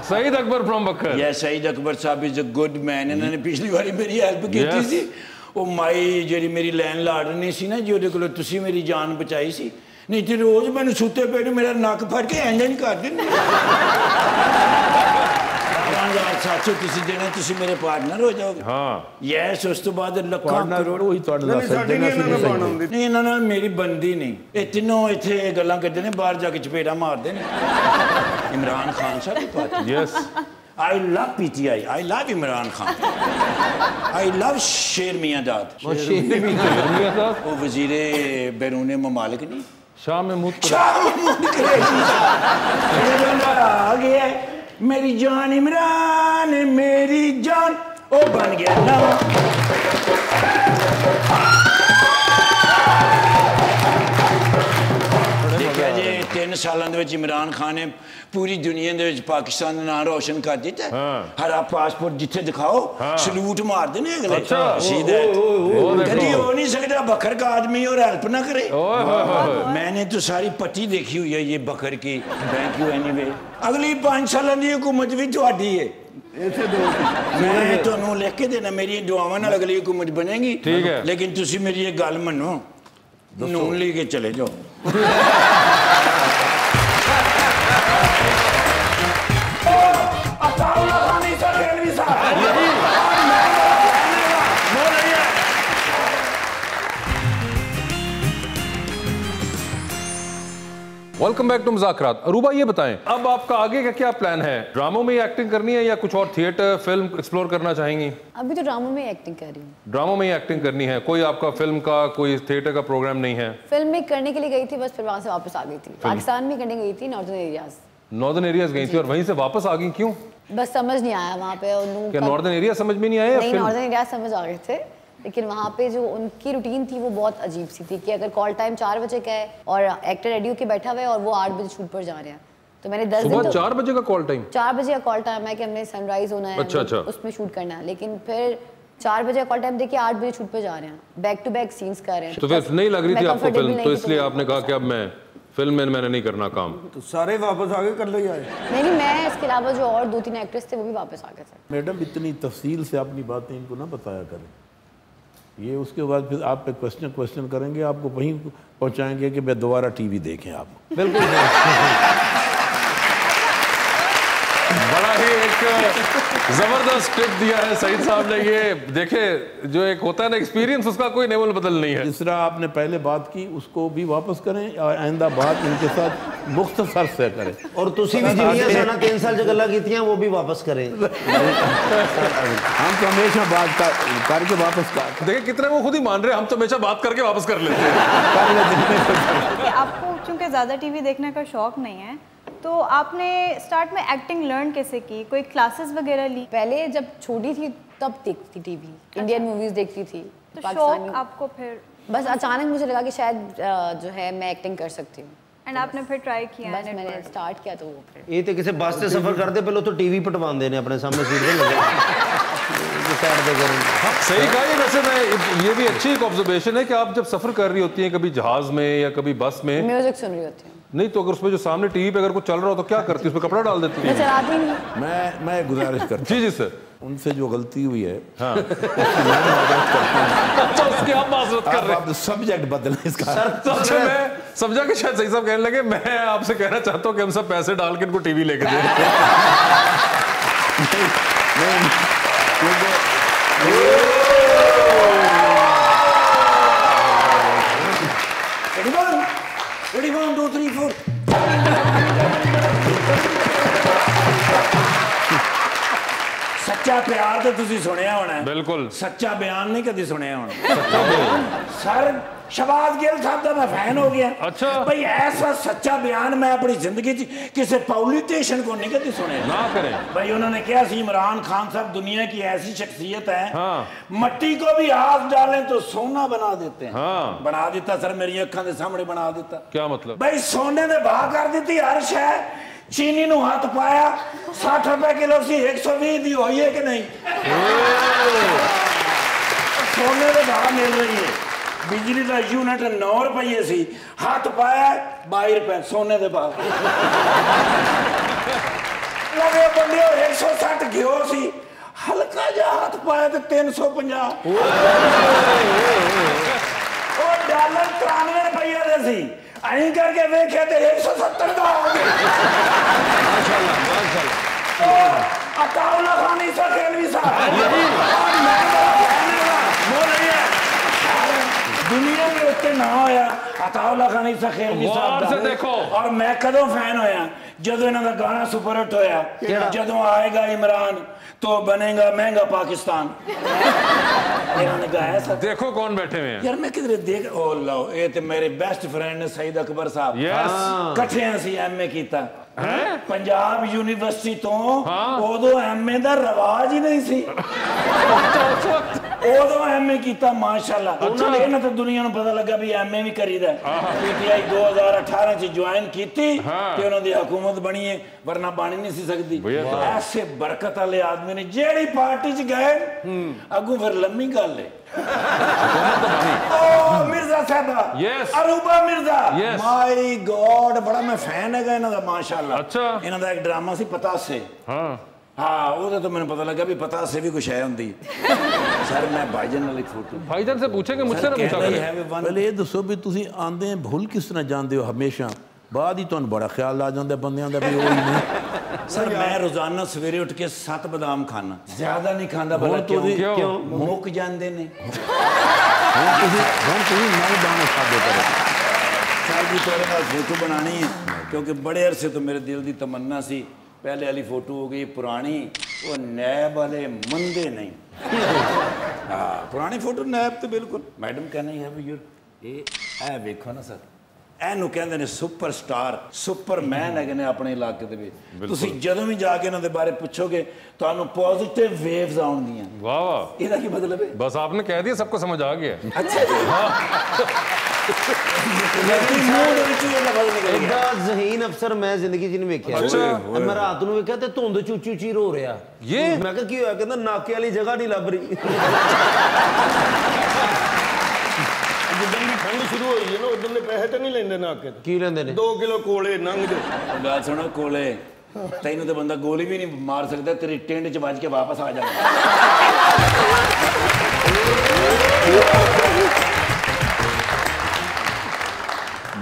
सईद अकबर फ्रॉम पखर। यस सईद अकबर साहब इज अ गुड मैन। इन्होंने पिछली बारी मेरी हेल्प की थी ਉਹ ਮਾਈ ਜਿਹੜੀ ਮੇਰੀ ਲੈਣ ਲਾੜ ਨਹੀਂ ਸੀ ਨਾ ਜਿਹਦੇ ਕੋਲ ਤੁਸੀਂ ਮੇਰੀ ਜਾਨ ਬਚਾਈ ਸੀ ਨਹੀਂ ਤੇ ਰੋਜ਼ ਮੈਨੂੰ ਸੁੱਤੇ ਪਏ ਨੂੰ ਮੇਰਾ ਨੱਕ ਫੜ ਕੇ ਇੰਜ ਨਹੀਂ ਕਰ ਦਿੰਦੇ। साथियों ਤੁਸੀਂ ਦੇਣਾ ਤੁਸੀਂ ਮੇਰੇ ਪਾਰਟਨਰ ਹੋ ਜਾਓਗੇ। ਹਾਂ ਯੈਸ ਉਸ ਤੋਂ ਬਾਅਦ ਲੱਖਾਂ ਕਰੋੜ ਉਹੀ ਤੁਹਾਡੇ ਨਾਲ ਸਾਡੀ ਨਹੀਂ ਇਹਨਾਂ ਨੂੰ ਪਾਉਣਾ ਹੁੰਦੀ ਨਹੀਂ ਇਹਨਾਂ ਨਾਲ ਮੇਰੀ ਬੰਦੀ ਨਹੀਂ ਇਹ ਤਿੰਨੋਂ ਇੱਥੇ ਗੱਲਾਂ ਕਰਦੇ ਨੇ ਬਾਹਰ ਜਾ ਕੇ ਚਪੇੜਾ ਮਾਰਦੇ ਨੇ। इमरान खान साहब की party yes I love PTI I love Imran Khan I love शेर मियां दाद वो वजीरे बैरून ममालिक नहीं शाह महमूद आ गया मेरी जान इमरान मेरी जान ओ बन गया ना। देखा जी 3 सालों ਦੇ ਵਿੱਚ ਇਮਰਾਨ ਖਾਨ ਨੇ पूरी दुनिया ਦੇ ਵਿੱਚ ਪਾਕਿਸਤਾਨ ਦਾ ਨਾਮ ਰੋਸ਼ਨ ਕਰ ਦਿੱਤਾ। ਹਰਾ ਪਾਸਪੋਰਟ ਜਿੱਥੇ ਦਿਖਾਓ ਸਲੂਟ ਮਾਰਦੇ ਨੇ ਅਗਲੇ सीधे कभी हो नहीं सकता बकर का आदमी और हेल्प ना करे। मैंने तो सारी पट्टी देखी हुई है ये बकर की। थैंक यू एनीवे अगली 5 सालों की हुकूमत भी ਤੁਹਾਡੀ है। मैं ਤੁਹਾਨੂੰ ਲਿਖ ਕੇ ਦੇਣਾ ਮੇਰੀ ਦੁਆਵਾਂ ਨਾਲ ਅਗਲੀ हुकूमत बनेगी ठीक है लेकिन ਤੁਸੀਂ ਮੇਰੀ ਇਹ ਗੱਲ ਮੰਨੋ ਨੂਨ ਲੈ ਕੇ ਚਲੇ ਜਾਓ। वेलकम बैक टू मुज़ाकरात। अरूबा ये बताएं अब आपका आगे का क्या प्लान है? ड्रामों में एक्टिंग करनी है या कुछ और थिएटर फिल्म एक्सप्लोर करना चाहेंगी? अभी तो ड्रामों में एक्टिंग कर रही हूँ। ड्रामों में ही एक्टिंग करनी है, कोई आपका फिल्म का कोई थिएटर का प्रोग्राम नहीं है? फिल्म में करने के लिए गई थी बस फिर वहाँ से वापस आ गई थी। पाकिस्तान में करने गई थी नॉर्दर्न एरियाज। नॉर्दर्न एरियाज गई थी और वहीं से वापस आ गई क्यों? बस समझ नहीं आया वहाँ पे क्या नॉर्दर्न एरिया समझ में नहीं आया? नहीं नॉर्दर्न एरिया समझ आ गए थे लेकिन वहाँ पे जो उनकी रूटीन थी वो बहुत अजीब सी थी कि अगर कॉल टाइम 4 बजे का है और एक्टर रेडी होके बैठा हुआ है और वो 8 बजे शूट पर जा रहे हैं तो मैंने 10 दिन 4 बजे का कॉल टाइम 4 बजे का कॉल टाइम है कि हमने सनराइज होना है अच्छा। उसमें शूट करना है लेकिन फिर 4 बजे का कॉल टाइम देखिए 8 बजे शूट पर जा रहे हैं बैक टू बैक सीन्स कर रहे हैं। तो फिर नहीं लग रही थी आपको फिल्म तो इसलिए आपने कहा कि अब मैं फिल्म में मैंने नहीं करना काम। तो सारे वापस आ गए कर ले आए? नहीं मैं इसके अलावा जो और 2-3 एक्ट्रेस थे वो भी वापस आ गए थे। मैडम इतनी तफसील से अपनी बातें इनको ना बताया करें ये उसके बाद फिर आप पे क्वेश्चन करेंगे आपको वहीं पहुंचाएंगे कि मैं दोबारा टीवी देखें आप। बिल्कुल बड़ा ही एक जबरदस्त टिप दिया है सईद साहब ने। ये देखे जो एक होता है ना एक्सपीरियंस उसका कोई नेवल बदल नहीं है। जिस तरह आपने पहले बात की उसको भी वापस करें और आइंदा बात इनके साथ मुख्तसर से करें और तुसी भी जिन्नियां साना 3 साल ज गल्लां कीतियां वो भी वापस करें। हम तो हमेशा बात करके वापस कर देखिए कितने वो खुद ही मान रहे हैं हम तो हमेशा बात करके वापस कर लेते हैं। आपको चूंकि ज़्यादा टीवी देखने का शौक नहीं है तो आपने स्टार्ट में एक्टिंग लर्न कैसे की? कोई क्लासेस वगैरह ली? पहले जब छोटी थी तब देखती टीवी इंडियन मूवीज देखती थी तो शौक आपको फिर बस अचानक मुझे लगा कि शायद जो है मैं एक्टिंग कर सकती हूँ एंड आपने फिर ट्राई किया? बस मैंने स्टार्ट किया तो वो फिर ये तो किसी बस से सफर करते पहले तो टीवी पटवांदे ने अपने सामने सीट पे लगे सही कहा। ये वैसे मैं ये भी अच्छी एक ऑब्जर्वेशन है कि आप जब सफर कर रही होती हैं कभी जहाज में या कभी बस में, म्यूजिक सुन रही होती हूँ। नहीं तो अगर उसमें जो सामने टीवी पे अगर कुछ चल रहा हो तो क्या करती है, उसमें कपड़ा डाल देती है? मैं चलाती नहीं। मैं गुजारिश करता जी जी सर, उनसे जो गलती हुई है हाँ अच्छा उसकी आप माजरत कर रहे हैं। सब्जेक्ट बदलें इसका। तो अच्छा मैं समझा कि शायद सही साहब कहने लगे मैं आपसे कहना चाहता हूँ कि हम सब पैसे डाल के इनको टीवी लेके दें। Ready, 1, 2, 3, 4. सच्चा प्यार तो तुसी सुनिया होना है। बिल्कुल। सच्चा बयान नहीं कभी सुनिया होना। सर शहबाज गिल साहब का मैं फैन हो गया। अच्छा भाई ऐसा सच्चा बयान मैं अपनी जिंदगी किसी पॉलिटिशियन को नहीं कभी सुने ना करें। भाई उन्होंने कहा सी इमरान खान साहब दुनिया की ऐसी शख्सियत है, हाँ। मट्टी को भी हाथ डालें तो सोना बना देते हैं। हाँ। बना देता सर, मेरी अखा के सामने बना देता। क्या मतलब? भाई सोने दे भाव कर दी हर शह, चीनी नु हाथ पाया 60 रुपए किलो सी 120 दी हुई है कि नहीं? सोने दे भाव मिल रही है। बिजली का यूनिट 9 रुपये सी, हाथ पाया 22 रुपए सोने दे भाव। लगे बंदे 160 घिओ सी, हल्का जा हाथ पाया तो 350। डॉलर 93 रुपये दे सी, आई करके देखे तो 170 का हो गया। अताउल्ला खान ईसा खेलवी दुनिया में उत्ते ना होया अताउल्ला खान ईसा खेलवी साहब से देखो। और मैं कदों फैन होया जदों इन्हां दा गाना सुपर हिट होया, जदों आएगा इमरान तो बनेगा महंगा पाकिस्तान। इन्होंने गाया सब। देखो कौन बैठे हुए हैं यार मैं किधर देख, ओ लो ये तो मेरे बेस्ट फ्रेंड ने सईद अकबर साहब। यस। कट्ठे असी एमए कीता पंजाब यूनिवर्सिटी तो उदों एमए दा रवाज ही नहीं सी। उदों एमए कीता माशाल्लाह। इन्हां तो दुनिया नूं पता लगा भी एमए भी करीदा। पीटीआई 2018 च ज्वाइन कीती ते उन्हां दी हुकूमत बनी है, वरना बन नहीं सी सकदी। ऐसे बरकत वाले आदमी ने जेड़ी पार्टी च गए अगू फिर लम्मी गल है। ओ मिर्जा साहबा, अरूबा मिर्जा, माय गॉड बड़ा मैं फैन है इन्हां दा माशाल्लाह। अच्छा इन्हां दा एक ड्रामा सी पतासे। हाँ वो तो मैंने पता लगा भी पतासे भी कुछ है होंदी। सर मैं भाईजान वाली फोटो भाईजान से पूछेंगे, मुझसे ना पूछा करें। पहले ये दसो भी तुसी आंदे भूल किस तरह जानते हो हमेशा, बाद ही तुहानू बड़ा ख्याल आ जाता बंदियां दा भी वो ही नहीं। सर मैं रोजाना सवेरे उठ के 7 बादाम खाना, ज्यादा नहीं खांदा। भला क्यों? मुक जांदे ने। सर जी तेरे नाल फोटो बनानी है क्योंकि बड़े अरसे तो मेरे दिल की तमन्ना सी। पहले वाली फोटो हो गई पुरानी, वो नैब वाले मंदे नहीं। हाँ पुरानी फोटो नैब तो बिल्कुल। मैडम कहना ही है ये वेखो ना सर, ਇਹਨੂੰ ਕਹਿੰਦੇ ਨੇ ਸੁਪਰ ਸਟਾਰ ਸੁਪਰਮੈਨ ਹੈਗੇ ਨੇ ਆਪਣੇ ਇਲਾਕੇ ਦੇ ਵਿੱਚ। ਤੁਸੀਂ ਜਦੋਂ ਵੀ ਜਾ ਕੇ ਇਹਨਾਂ ਦੇ ਬਾਰੇ ਪੁੱਛੋਗੇ ਤੁਹਾਨੂੰ ਪੋਜ਼ਿਟਿਵ ਵੇਵਸ ਆਉਣਗੀਆਂ। ਵਾਹ ਵਾਹ, ਇਹਦਾ ਕੀ ਮਤਲਬ ਹੈ? बस आपने कह दिया, सबको समझ आ गया। अच्छा जी ज़हीन अफसर मैं जिंदगी च नहीं वेखिया। अच्छा मैं रात ਨੂੰ ਵੇਖਿਆ ਤੇ ਧੁੰਦ ਚੂਚੀ ਚੀ ਰੋ ਰਿਹਾ। ਇਹ ਮੈਂ ਕਿਹਾ ਕੀ ਹੋਇਆ? ਕਹਿੰਦਾ ਨਾਕੇ ਵਾਲੀ ਜਗ੍ਹਾ ਨਹੀਂ ਲੱਭ ਰਹੀ। ठंड शुरू हुई है ना उधर ने पैसे तो नहीं लेंदे नाके ते। की लेंदे ने? 2 किलो कोले नंग जाओ। गल सुनो कोले तेन तो बंदा गोली भी नहीं मार सकता, तेरी टेंट च बज के वापस आ जाएगा।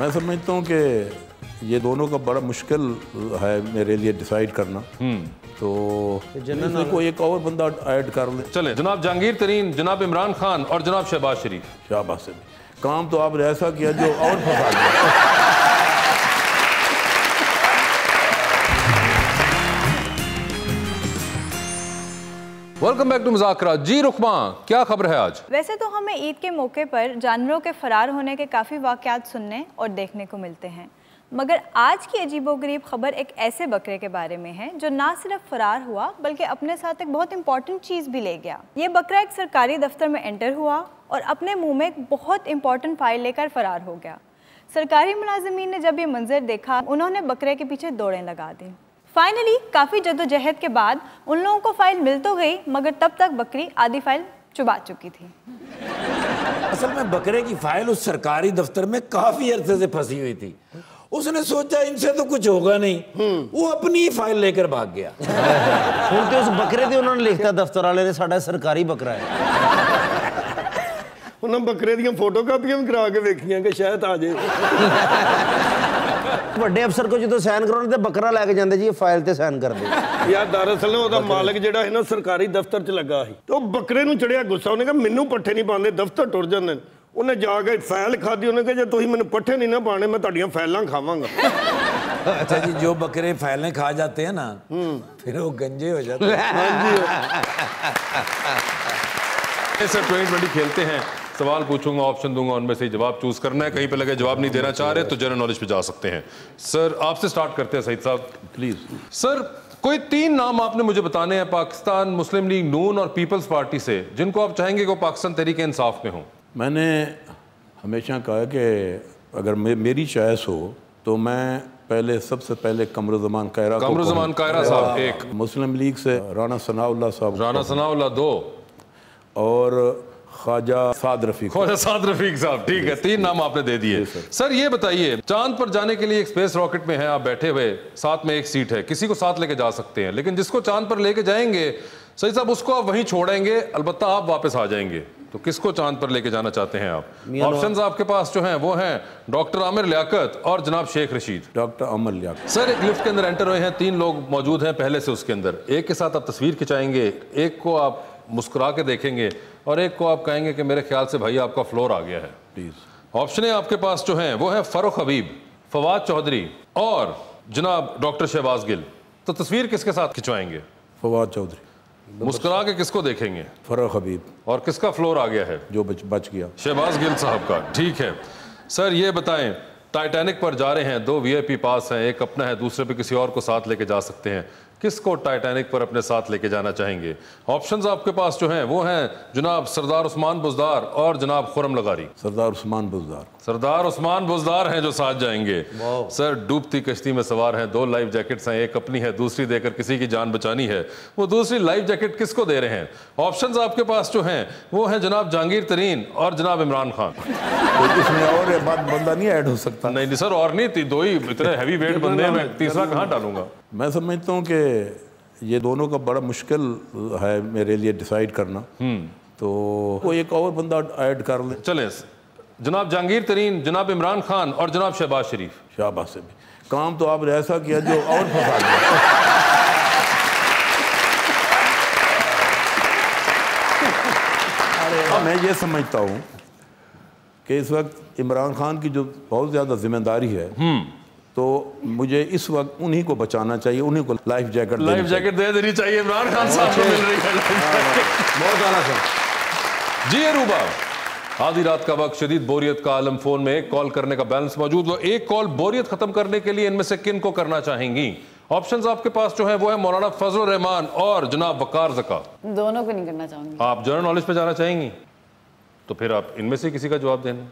मैं समझता हूँ कि ये दोनों का बड़ा मुश्किल है मेरे लिए डिसाइड करना। तो इसमें कोई एक और बंदा ऐड कर ले। चले जनाब जहांगीर तरीन, जनाब इमरान खान और जनाब शहबाज शरीफ। शहबाज शरीफ काम तो आपने ऐसा किया जो और फंसा दिया। वेलकम बैक टू मुज़ाकरा। जी रुकमा, क्या खबर है आज? वैसे तो हमें ईद के मौके पर जानवरों के फरार होने के काफ़ी वाक़यात सुनने और देखने को मिलते हैं, मगर आज की अजीबोगरीब खबर एक ऐसे बकरे के बारे में है जो ना सिर्फ फरार हुआ बल्कि अपने साथ एक बहुत इंपॉर्टेंट चीज़ भी ले गया। ये बकरा एक सरकारी दफ्तर में एंटर हुआ और अपने मुंह में एक बहुत इंपॉर्टेंट फाइल लेकर फरार हो गया। सरकारी मुलाजिमीन ने जब ये मंजर देखा उन्होंने बकरे के पीछे दौड़ें लगा दी। फाइनली काफ़ी जद्दोजहद के बाद उन लोगों को फाइल मिल तो गई, मगर तब तक बकरी आधी फाइल चुबा चुकी थी। असल में बकरे की फाइल उस सरकारी दफ्तर में काफी अरसे से फंसी हुई थी। उसने सोचा इनसे तो कुछ होगा नहीं, वो अपनी ही फाइल लेकर भाग गया। उनके उस बकरे थे, उन्होंने लिखता दफ्तर वाले ने साडा सरकारी बकरा है। उन्होंने बकरे दी फोटो कापियां भी करा के देखियां कि शायद आ जाए। ਵੱਡੇ ਅਫਸਰ ਕੋ ਜਦੋਂ ਸਾਈਨ ਕਰਾਉਣੇ ਤੇ ਬੱਕਰਾ ਲੈ ਕੇ ਜਾਂਦੇ ਜੀ, ਇਹ ਫਾਈਲ ਤੇ ਸਾਈਨ ਕਰ ਦੇ। ਯਾਰ ਦਰਅਸਲ ਉਹਦਾ ਮਾਲਕ ਜਿਹੜਾ ਹੈ ਨਾ ਸਰਕਾਰੀ ਦਫ਼ਤਰ 'ਚ ਲੱਗਾ ਸੀ, ਤੇ ਉਹ ਬੱਕਰੇ ਨੂੰ ਚੜਿਆ ਗੁੱਸਾ। ਉਹਨੇ ਕਿਹਾ ਮੈਨੂੰ ਪੱਠੇ ਨਹੀਂ ਪਾਉਂਦੇ, ਦਫ਼ਤਰ ਟੁੱਟ ਜਾਂਦੇ ਨੇ। ਉਹਨੇ ਜਾ ਕੇ ਫਾਈਲ ਖਾਧੀ। ਉਹਨੇ ਕਿਹਾ ਜੇ ਤੁਸੀਂ ਮੈਨੂੰ ਪੱਠੇ नहीं ना पाने, मैं ਤੁਹਾਡੀਆਂ ਫਾਈਲਾਂ ਖਾਵਾਂਗਾ। अच्छा जी, जो बकरे फाइलें खा जाते हैं ना, फिर वो गंजे हो जाते हैं। सर 2020 खेलते हैं, सवाल पूछूंगा, ऑप्शन दूंगा, उनमें से जवाब चूज करना है। कहीं पे लगे जवाब नहीं देना चाह रहे तो जनरल नॉलेज पे जा सकते हैं। सर आपसे स्टार्ट करते हैं सईद साहब, प्लीज। सर कोई 3 नाम आपने मुझे बताने हैं पाकिस्तान मुस्लिम लीग नून और पीपल्स पार्टी से, जिनको आप चाहेंगे कि वो पाकिस्तान तहरीक इंसाफ में हो। मैंने हमेशा कहा कि अगर मेरी चॉइस हो तो मैं पहले सबसे पहले कमरुज़्ज़मान कायरा साहब एक, मुस्लिम लीग से राना सनाउल्लाह साहब, राना सनाउल्लाह 2 और ख्वाजा साद रफीक साहब। ठीक है, 3 नाम आपने दे दिए। सर ये बताइए, चांद पर जाने के लिए एक स्पेस रॉकेट में है आप बैठे हुए, साथ में एक सीट है, किसी को साथ लेके जा सकते हैं, लेकिन जिसको चांद पर लेके जाएंगे सही साहब उसको आप वहीं छोड़ेंगे, अलबत्ता आप वापस आ जाएंगे। तो किसको चांद पर लेके जाना चाहते हैं आप? ऑप्शंस आपके पास जो हैं वो हैं डॉक्टर आमिर लियाकत और जनाब शेख रशीद। डॉक्टर आमिर लियाकत। सर एक लिफ्ट के अंदर एंटर हुए हैं, 3 लोग मौजूद हैं पहले से उसके अंदर। एक के साथ आप तस्वीर खिंचाएंगे, एक को आप मुस्कुरा के देखेंगे और एक को आप कहेंगे कि मेरे ख्याल से भाई आपका फ्लोर आ गया है, प्लीज। ऑप्शन आपके पास जो हैं वो है फारूक हबीब, फवाद चौधरी और जनाब डॉक्टर शहबाज गिल। तो तस्वीर किसके साथ खिंचवाएंगे? फवाद चौधरी। मुस्कुरा के किसको देखेंगे? फारूक हबीब। और किसका फ्लोर आ गया है? जो बच गया, शहबाज गिल साहब का। ठीक है सर, ये बताएं, टाइटैनिक पर जा रहे हैं, 2 VIP पास हैं, एक अपना है, दूसरे पे किसी और को साथ लेके जा सकते हैं, किसको टाइटैनिक पर अपने साथ लेके जाना चाहेंगे? ऑप्शंस आपके पास जो हैं वो हैं जनाब सरदार उस्मान बुज़दार और जनाब खुरम लगारी। सरदार उस्मान बुज़दार। सरदार उस्मान बुज़दार हैं जो साथ जाएंगे। सर डूबती कश्ती में सवार हैं, 2 लाइफ जैकेट्स हैं, एक अपनी है, दूसरी देकर किसी की जान बचानी है। वो दूसरी लाइफ जैकेट किसको दे रहे हैं? ऑप्शंस आपके पास जो हैं वो हैं जनाब जहांगीर तरीन और जनाब इमरान खान। तो इसमें और बंदा नहीं ऐड हो सकता? नहीं सर, और नहीं, 2 ही इतने हैवी वेट बंदे में तीसरा कहाँ डालूंगा? मैं समझता हूँ कि ये दोनों का बड़ा मुश्किल है मेरे लिए डिसाइड करना, तो वो एक और बंदा ऐड कर ले। चले जनाब जहांगीर तरीन, जनाब इमरान खान और जनाब शहबाज शरीफ। शहबाज से भी काम तो आपने ऐसा किया जो और फंसा दिया। मैं ये समझता हूँ कि इस वक्त इमरान खान की जो बहुत ज़्यादा जिम्मेदारी है, तो मुझे इस वक्त उन्हीं को बचाना चाहिए, उन्हीं को लाइफ जैकेट दे देनी चाहिए। इमरान खान साहब को मिल रही है बहुत आला सर। जी रूबा, आधी रात का वक्त, शदीद बोरियत का आलम, फोन में एक कॉल करने का बैलेंस मौजूद, वो एक कॉल बोरियत खत्म करने के लिए इनमें से किन को करना चाहेंगी? ऑप्शंस आपके पास जो है वो है मौलाना फजल रहमान और जनाब वकार ज़का। दोनों को नहीं करना चाहूंगी। आप जनरल नॉलेज पे जाना चाहेंगी? तो फिर आप इनमें से किसी का जवाब देना।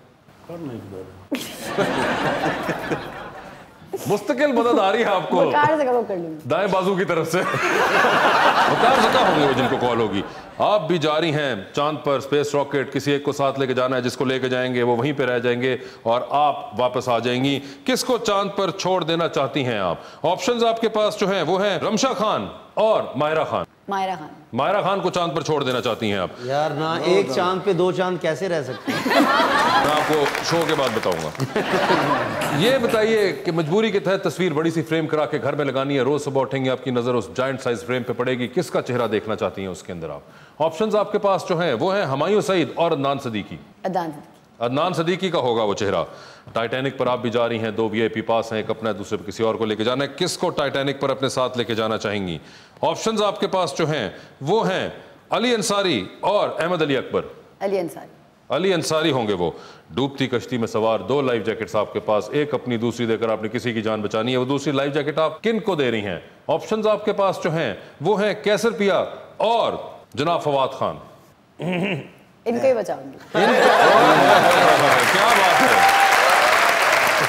मुस्तकिल मदद आ रही है आपको दाएं बाजू की तरफ से। वकार ज़का होंगे वो जिनको कॉल होगी। आप भी जा रही हैं चांद पर, स्पेस रॉकेट, किसी एक को साथ लेके जाना है, जिसको लेके जाएंगे वो वहीं पे रह जाएंगे और आप वापस आ जाएंगी। किसको चांद पर छोड़ देना चाहती हैं आप? ऑप्शंस आपके पास जो हैं वो हैं रमशा खान और मायरा खान। मायरा खान को चांद पर छोड़ देना चाहती हैं आप? यार ना, एक चांद पे 2 चांद कैसे रह सकते हैं? मैं आपको शो के बाद बताऊंगा। ये बताइए कि मजबूरी के तहत तस्वीर बड़ी सी फ्रेम करा के घर में लगानी है, रोज सुबह उठेंगे आपकी नजर उस जायंट साइज फ्रेम पे पड़ेगी, किसका चेहरा देखना चाहती हैं उसके अंदर आप? ऑप्शंस आपके पास जो हैं वो हैं हुमायूं सईद और अदनान सदीकी। अदनान सदीकी का होगा वो चेहरा। टाइटैनिक पर आप भी जा रही हैं, 2 VIP पास हैं, एक अपना है, दूसरे पे किसी और को लेके जाना है, किसको टाइटैनिक पर अपने साथ लेके जाना चाहेंगी? ऑप्शंस आपके पास जो हैं वो हैं अली अंसारी और अहमद अली अकबर। अली अंसारी होंगे वो। डूबती कश्ती में सवार, 2 लाइफ जैकेट्स आपके पास, एक अपनी, दूसरी देकर आपने किसी की जान बचानी है। वो दूसरी लाइफ जैकेट आप किन को दे रही हैं? ऑप्शंस आपके पास जो हैं वो हैं कैसर पिया और जनाब फवाद खान। इनको ही बचाऊंगी। क्या बात है।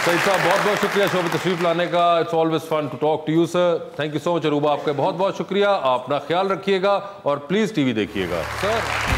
सईद साहब बहुत बहुत शुक्रिया शो में तशरीफ लाने का। It's always fun to talk to you sir. Thank you so much. अरूबा आपका बहुत बहुत शुक्रिया। आप अपना ख्याल रखिएगा और प्लीज टीवी देखिएगा सर।